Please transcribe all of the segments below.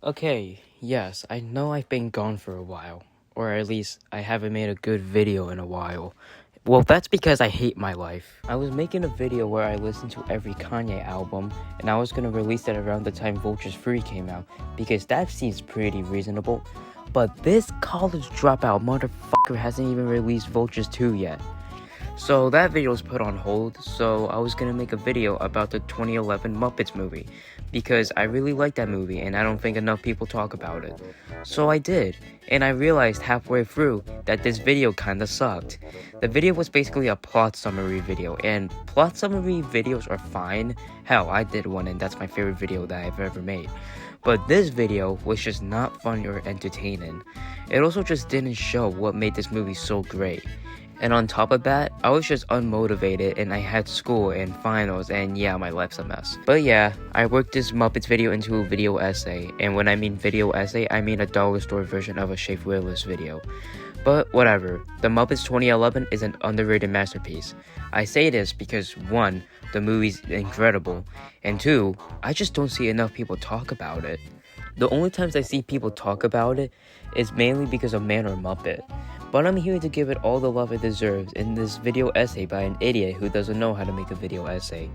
Okay, yes, I know I've been gone for a while, or at least I haven't made a good video in a while. Well, that's because I hate my life. I was making a video where I listened to every Kanye album, and I was gonna release it around the time Vulture's Free came out, because that seems pretty reasonable. But this college dropout motherfucker hasn't even released Vulture's 2 yet. So that video was put on hold, so I was gonna make a video about the 2011 Muppets movie, because I really like that movie and I don't think enough people talk about it. So I did, and I realized halfway through that this video kinda sucked. The video was basically a plot summary video, and plot summary videos are fine. Hell, I did one and that's my favorite video that I've ever made. But this video was just not fun or entertaining. It also just didn't show what made this movie so great. And on top of that, I was just unmotivated and I had school and finals and yeah, my life's a mess. But yeah, I worked this Muppets video into a video essay, and when I mean video essay, I mean a dollar store version of a Shape Willis video. But whatever, the Muppets 2011 is an underrated masterpiece. I say this because 1, the movie's incredible, and 2, I just don't see enough people talk about it. The only times I see people talk about it is mainly because of Man or Muppet. But I'm here to give it all the love it deserves in this video essay by an idiot who doesn't know how to make a video essay.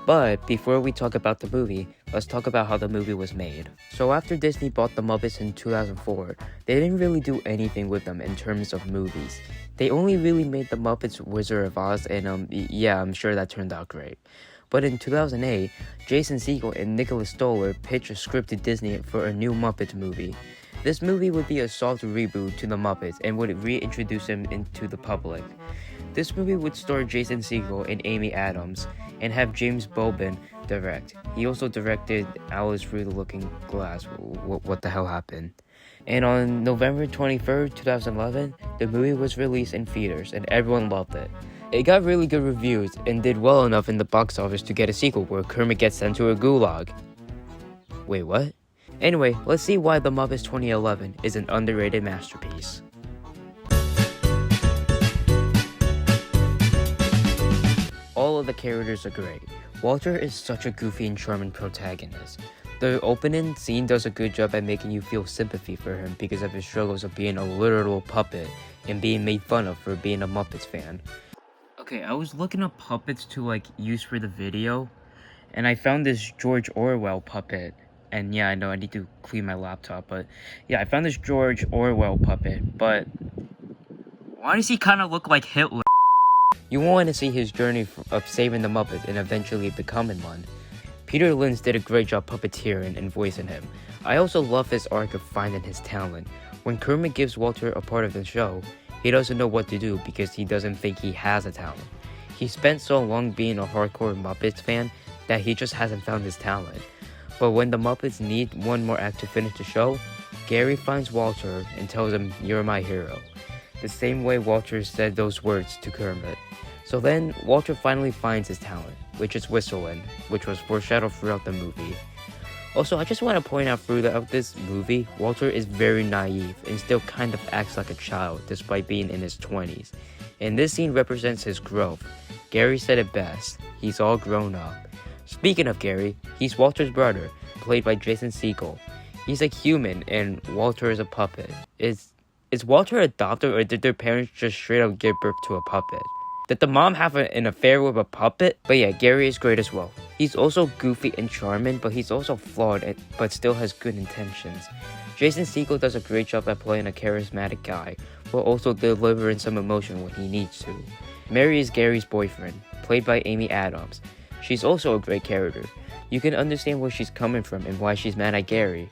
But before we talk about the movie, let's talk about how the movie was made. So after Disney bought the Muppets in 2004, they didn't really do anything with them in terms of movies. They only really made the Muppets Wizard of Oz, and yeah, I'm sure that turned out great. But in 2008, Jason Segel and Nicholas Stoller pitched a script to Disney for a new Muppets movie. This movie would be a soft reboot to the Muppets and would reintroduce them into the public. This movie would star Jason Segel and Amy Adams and have James Bobin direct. He also directed Alice Through the Looking Glass. What the hell happened? And on November 23rd, 2011, the movie was released in theaters and everyone loved it. It got really good reviews and did well enough in the box office to get a sequel where Kermit gets sent to a gulag. Wait, what? Anyway, let's see why The Muppets 2011 is an underrated masterpiece. All of the characters are great. Walter is such a goofy and charming protagonist. The opening scene does a good job at making you feel sympathy for him because of his struggles of being a literal puppet and being made fun of for being a Muppets fan. Okay, I was looking up puppets to use for the video, and I found this George Orwell puppet. And yeah, I know I need to clean my laptop, but yeah, I found this George Orwell puppet, but why does he kind of look like Hitler? You want to see his journey of saving the Muppets and eventually becoming one. Peter Linz did a great job puppeteering and voicing him. I also love his arc of finding his talent. When Kermit gives Walter a part of the show, he doesn't know what to do because he doesn't think he has a talent. He spent so long being a hardcore Muppets fan that he just hasn't found his talent. But when the Muppets need one more act to finish the show, Gary finds Walter and tells him, "You're my hero." The same way Walter said those words to Kermit. So then, Walter finally finds his talent, which is whistling, which was foreshadowed throughout the movie. Also, I just want to point out throughout this movie, Walter is very naive and still kind of acts like a child despite being in his 20s. And this scene represents his growth. Gary said it best, he's all grown up. Speaking of Gary, he's Walter's brother, played by Jason Segel. He's a human and Walter is a puppet. Is Walter adopted, or did their parents just straight up give birth to a puppet? Did the mom have an affair with a puppet? But yeah, Gary is great as well. He's also goofy and charming, but he's also flawed but still has good intentions. Jason Segel does a great job at playing a charismatic guy, while also delivering some emotion when he needs to. Mary is Gary's boyfriend, played by Amy Adams. She's also a great character. You can understand where she's coming from and why she's mad at Gary.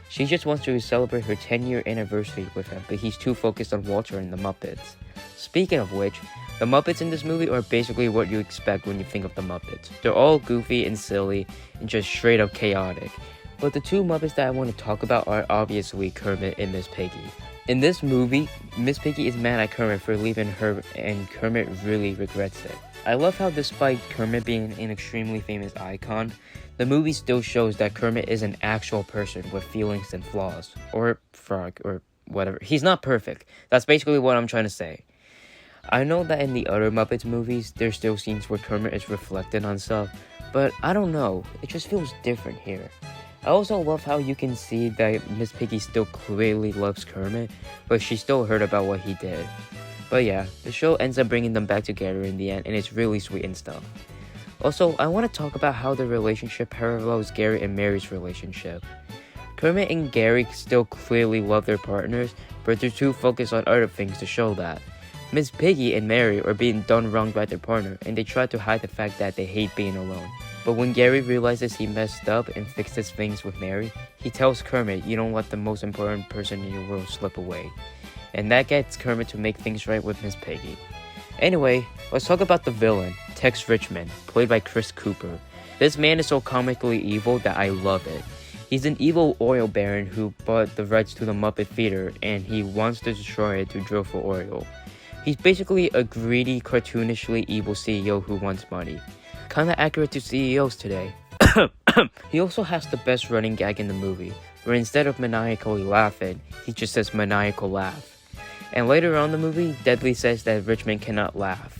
She just wants to celebrate her 10-year anniversary with him, but he's too focused on Walter and the Muppets. Speaking of which, the Muppets in this movie are basically what you expect when you think of the Muppets. They're all goofy and silly and just straight up chaotic. But the two Muppets that I want to talk about are obviously Kermit and Miss Piggy. In this movie, Miss Piggy is mad at Kermit for leaving her and Kermit really regrets it. I love how despite Kermit being an extremely famous icon, the movie still shows that Kermit is an actual person with feelings and flaws. Or frog, or whatever. He's not perfect. That's basically what I'm trying to say. I know that in the other Muppets movies, there's still scenes where Kermit is reflecting on stuff, but I don't know, it just feels different here. I also love how you can see that Miss Piggy still clearly loves Kermit, but she still heard about what he did. But yeah, the show ends up bringing them back together in the end, and it's really sweet and stuff. Also, I want to talk about how the relationship parallels Gary and Mary's relationship. Kermit and Gary still clearly love their partners, but they're too focused on other things to show that. Miss Piggy and Mary are being done wrong by their partner, and they try to hide the fact that they hate being alone. But when Gary realizes he messed up and fixes things with Mary, he tells Kermit, "You don't let the most important person in your world slip away." And that gets Kermit to make things right with Miss Piggy. Anyway, let's talk about the villain, Tex Richmond, played by Chris Cooper. This man is so comically evil that I love it. He's an evil oil baron who bought the rights to the Muppet Theater, and he wants to destroy it to drill for oil. He's basically a greedy, cartoonishly evil CEO who wants money. Kinda accurate to CEOs today. He also has the best running gag in the movie, where instead of maniacally laughing, he just says maniacal laugh. And later on in the movie, Deadly says that Richmond cannot laugh.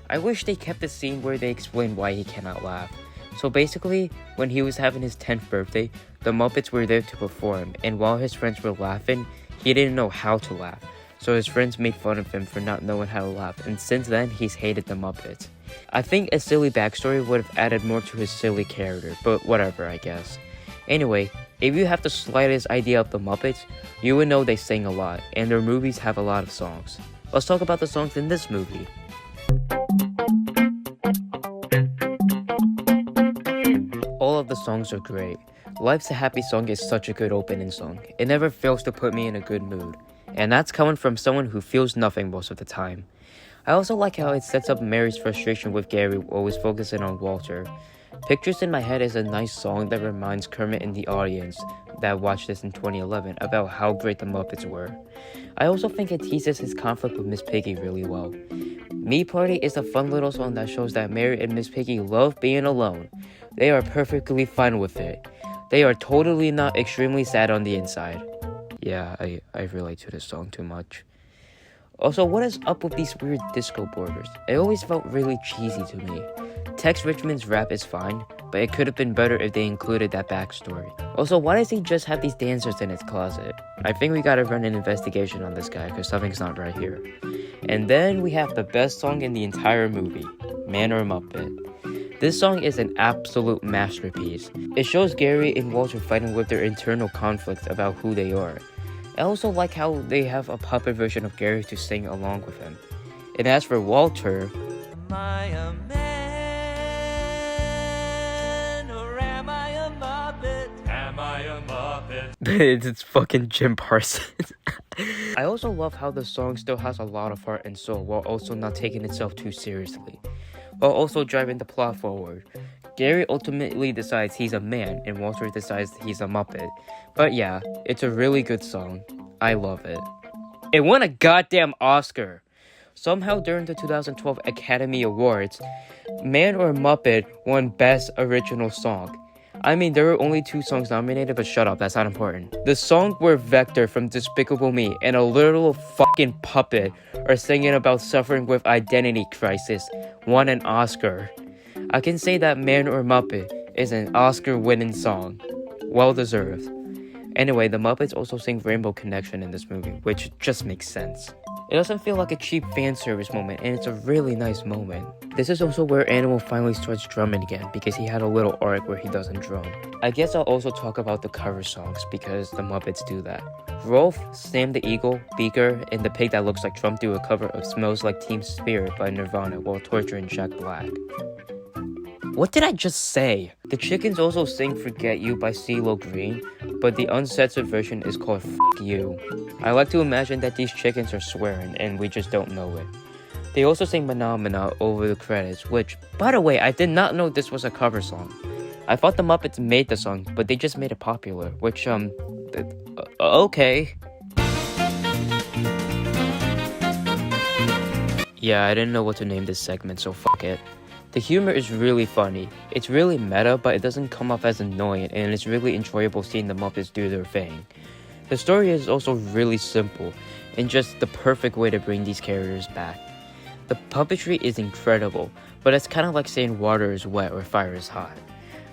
I wish they kept the scene where they explained why he cannot laugh. So basically, when he was having his 10th birthday, the Muppets were there to perform, and while his friends were laughing, he didn't know how to laugh. So his friends made fun of him for not knowing how to laugh, and since then, he's hated the Muppets. I think a silly backstory would have added more to his silly character, but whatever, I guess. Anyway, if you have the slightest idea of the Muppets, you would know they sing a lot, and their movies have a lot of songs. Let's talk about the songs in this movie. All of the songs are great. Life's a Happy Song is such a good opening song. It never fails to put me in a good mood. And that's coming from someone who feels nothing most of the time. I also like how it sets up Mary's frustration with Gary always focusing on Walter. Pictures in My Head is a nice song that reminds Kermit and the audience that watched this in 2011 about how great the Muppets were. I also think it teases his conflict with Miss Piggy really well. Me Party is a fun little song that shows that Mary and Miss Piggy love being alone. They are perfectly fine with it. They are totally not extremely sad on the inside. Yeah, I relate to this song too much. Also, what is up with these weird disco borders? It always felt really cheesy to me. Tex Richmond's rap is fine, but it could have been better if they included that backstory. Also, why does he just have these dancers in his closet? I think we gotta run an investigation on this guy, because something's not right here. And then we have the best song in the entire movie, Man or Muppet. This song is an absolute masterpiece. It shows Gary and Walter fighting with their internal conflicts about who they are. I also like how they have a puppet version of Gary to sing along with him. And as for Walter, am I a man or am I a Muppet? Am I a Muppet? It's fucking Jim Parsons. I also love how the song still has a lot of heart and soul while also not taking itself too seriously, while also driving the plot forward. Gary ultimately decides he's a man, and Walter decides he's a Muppet. But yeah, it's a really good song. I love it. It won a goddamn Oscar! Somehow during the 2012 Academy Awards, Man or Muppet won Best Original Song. I mean, there were only 2 songs nominated, but shut up, that's not important. The song where Vector from Despicable Me and a literal fucking puppet are singing about suffering with identity crisis won an Oscar. I can say that Man or Muppet is an Oscar-winning song. Well deserved. Anyway, the Muppets also sing Rainbow Connection in this movie, which just makes sense. It doesn't feel like a cheap fan service moment, and it's a really nice moment. This is also where Animal finally starts drumming again, because he had a little arc where he doesn't drum. I guess I'll also talk about the cover songs, because the Muppets do that. Rolf, Sam the Eagle, Beaker, and the pig that looks like Trump do a cover of Smells Like Teen Spirit by Nirvana while torturing Jack Black. What did I just say? The chickens also sing Forget You by CeeLo Green, but the uncensored version is called F*** You. I like to imagine that these chickens are swearing and we just don't know it. They also sing Mana Mana over the credits, which, by the way, I did not know this was a cover song. I thought the Muppets made the song, but they just made it popular, which, okay. Yeah, I didn't know what to name this segment, so fuck it. The humor is really funny. It's really meta, but it doesn't come off as annoying, and it's really enjoyable seeing the Muppets do their thing. The story is also really simple, and just the perfect way to bring these characters back. The puppetry is incredible, but it's kind of like saying water is wet or fire is hot.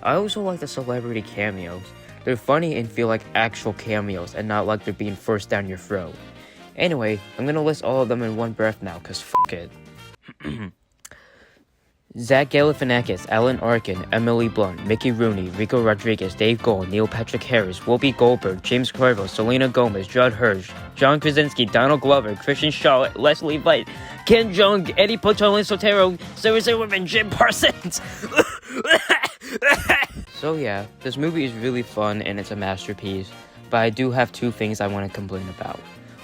I also like the celebrity cameos. They're funny and feel like actual cameos and not like they're being forced down your throat. Anyway, I'm gonna list all of them in one breath now, cause fuck it. Zach Galifianakis, Alan Arkin, Emily Blunt, Mickey Rooney, Rico Rodriguez, Dave Gold, Neil Patrick Harris, Whoopi Goldberg, James Carville, Selena Gomez, Judd Hirsch, John Krasinski, Donald Glover, Christian Shaw, Leslie Veit, Ken Jeong, Eddie Potolan Sotero, Sarah Silverman, Jim Parsons. So yeah, this movie is really fun and it's a masterpiece, but I do have two things I want to complain about.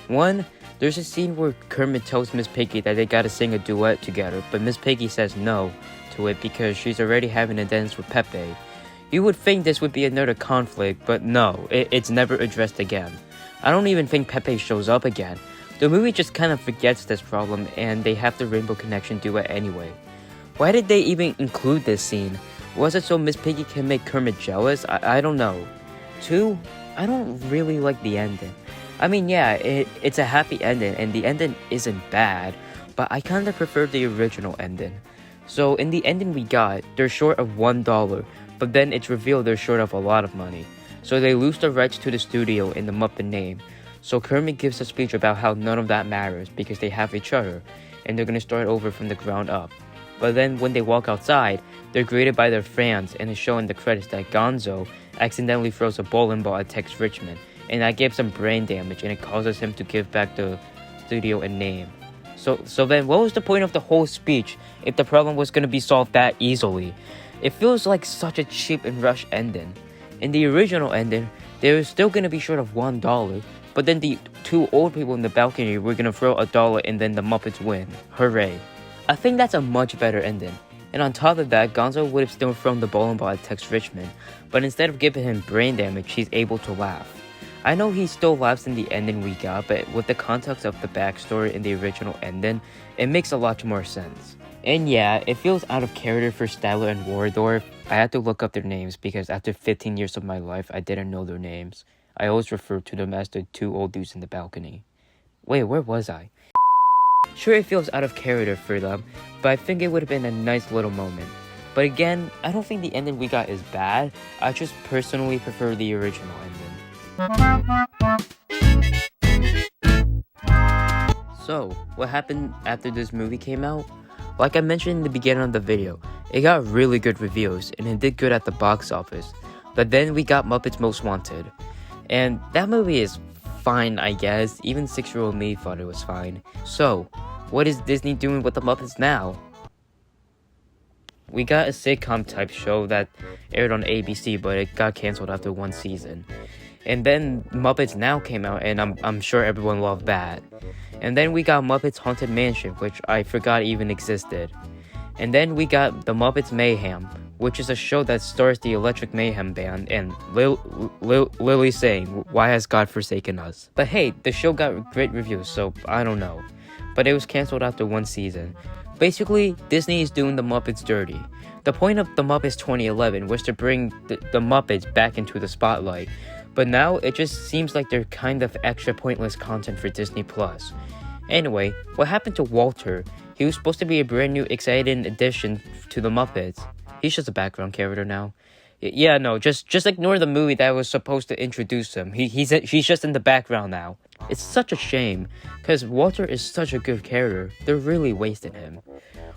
One, there's a scene where Kermit tells Miss Piggy that they gotta sing a duet together, but Miss Piggy says no to it because she's already having a dance with Pepe. You would think this would be another conflict, but no, it's never addressed again. I don't even think Pepe shows up again. The movie just kind of forgets this problem and they have the Rainbow Connection duet anyway. Why did they even include this scene? Was it so Miss Piggy can make Kermit jealous? I don't know. Two, I don't really like the ending. I mean, yeah, it's a happy ending, and the ending isn't bad, but I kinda prefer the original ending. So, in the ending we got, they're short of $1, but then it's revealed they're short of a lot of money. So they lose the rights to the studio in the Muppet name. So Kermit gives a speech about how none of that matters because they have each other, and they're gonna start over from the ground up. But then when they walk outside, they're greeted by their fans, and it's shown in the credits that Gonzo accidentally throws a bowling ball at Tex Richmond, and that gives him brain damage, and it causes him to give back the studio a name. So then, what was the point of the whole speech if the problem was going to be solved that easily? It feels like such a cheap and rushed ending. In the original ending, they were still going to be short of $1, but then the two old people in the balcony were going to throw $1 and then the Muppets win. Hooray. I think that's a much better ending. And on top of that, Gonzo would have still thrown the bowling ball at Tex Richmond, but instead of giving him brain damage, he's able to laugh. I know he still laughs in the ending we got, but with the context of the backstory in the original ending, it makes a lot more sense. And yeah, it feels out of character for Statler and Waldorf. I had to look up their names because after 15 years of my life, I didn't know their names. I always referred to them as the two old dudes in the balcony. Wait, where was I? Sure, it feels out of character for them, but I think it would have been a nice little moment. But again, I don't think the ending we got is bad. I just personally prefer the original ending. So, what happened after this movie came out? Like I mentioned in the beginning of the video, it got really good reviews and it did good at the box office. But then we got Muppets Most Wanted. And that movie is fine, I guess. Even 6-year-old me thought it was fine. So, what is Disney doing with the Muppets now? We got a sitcom type show that aired on ABC, but it got canceled after one season. And then Muppets Now came out, and I'm sure everyone loved that. And then we got Muppets Haunted Mansion, which I forgot even existed. And then we got The Muppets Mayhem, which is a show that stars the Electric Mayhem Band and Lily saying, "Why has God forsaken us?" But hey, the show got great reviews, so I don't know. But it was canceled after one season. Basically, Disney is doing the Muppets dirty. The point of the Muppets 2011 was to bring the Muppets back into the spotlight. But now, it just seems like they're kind of extra pointless content for Disney+. Anyway, what happened to Walter? He was supposed to be a brand new, exciting addition to the Muppets. He's just a background character now. Yeah, no, just ignore the movie that was supposed to introduce him. He's just in the background now. It's such a shame, because Walter is such a good character. They're really wasting him.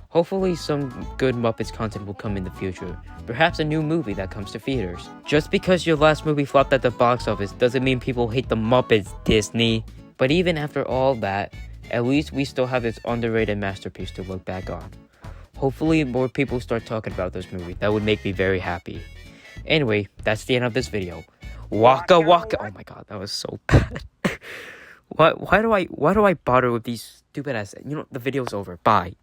Hopefully some good Muppets content will come in the future. Perhaps a new movie that comes to theaters. Just because your last movie flopped at the box office doesn't mean people hate the Muppets, Disney. But even after all that, at least we still have this underrated masterpiece to look back on. Hopefully more people start talking about this movie. That would make me very happy. Anyway, that's the end of this video. Waka waka. Oh my god, that was so bad. Why do I bother with these stupid ass? You know, the video's over. Bye.